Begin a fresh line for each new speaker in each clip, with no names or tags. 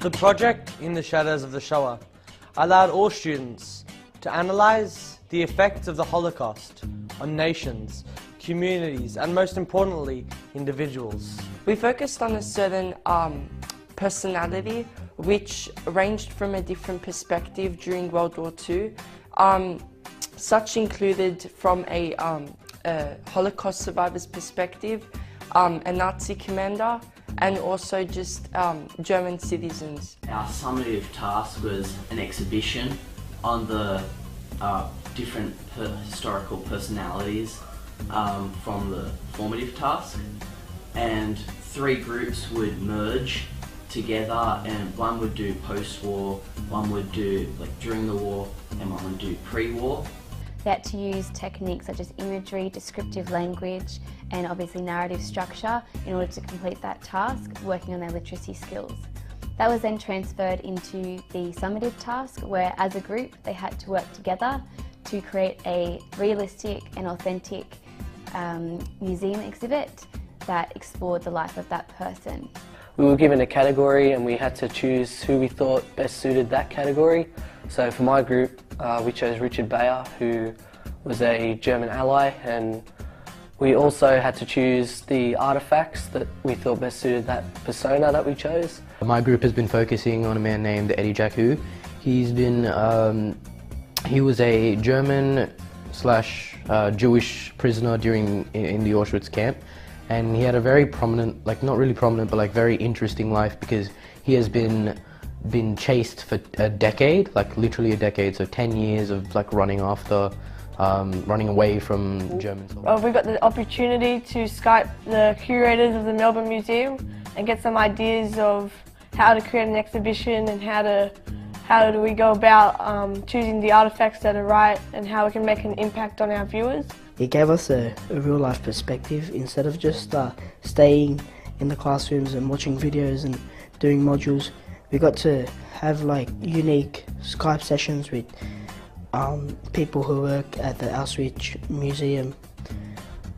The project, In the Shadows of the Shoah, allowed all students to analyse the effects of the Holocaust on nations, communities, and most importantly, individuals.
We focused on a certain personality which ranged from a different perspective during World War II. Such included from a Holocaust survivor's perspective, a Nazi commander, and also just German citizens.
Our summative task was an exhibition on the different historical personalities from the formative task, and 3 groups would merge together, and one would do post-war, one would do during the war, and one would do pre-war.
They had to use techniques such as imagery, descriptive language, and obviously narrative structure in order to complete that task, working on their literacy skills. That was then transferred into the summative task, where as a group they had to work together to create a realistic and authentic museum exhibit that explored the life of that person.
We were given a category and we had to choose who we thought best suited that category. So for my group, we chose Richard Bayer, who was a German ally, and we also had to choose the artefacts that we thought best suited that persona that we chose.
My group has been focusing on a man named Eddie Jaku. He was a German/Jewish prisoner in the Auschwitz camp, and he had a very prominent, not really prominent, but very interesting life, because he has been chased for a decade, literally a decade, so 10 years of running away from Germans.
We got the opportunity to Skype the curators of the Melbourne Museum and get some ideas of how to create an exhibition and how do we go about choosing the artefacts that are right and how we can make an impact on our viewers.
It gave us a real life perspective instead of just staying in the classrooms and watching videos and doing modules. We got to have unique Skype sessions with people who work at the Auschwitz Museum,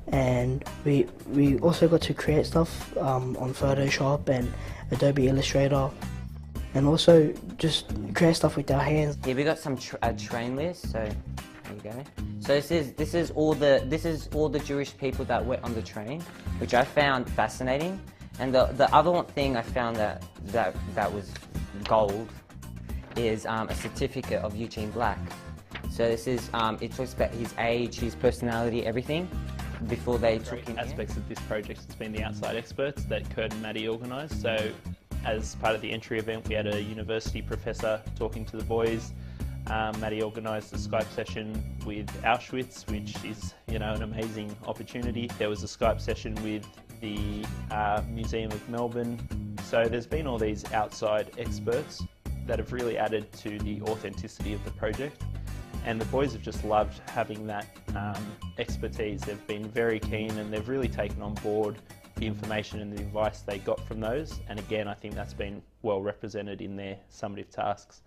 and we also got to create stuff on Photoshop and Adobe Illustrator, and also just create stuff with our hands.
Yeah, we got some train list, so there you go. So this is all the Jewish people that went on the train, which I found fascinating. And the other one thing I found that was gold is a certificate of Eugene Black. So this is it talks about his age, his personality, everything before they took him.
Aspects of this project has been the outside experts that Kurt and Maddie organised. So as part of the entry event, we had a university professor talking to the boys. Maddie organised a Skype session with Auschwitz, which is an amazing opportunity. There was a Skype session with the Museum of Melbourne. So there's been all these outside experts that have really added to the authenticity of the project, and the boys have just loved having that expertise. They've been very keen and they've really taken on board the information and the advice they got from those, and again I think that's been well represented in their summative tasks.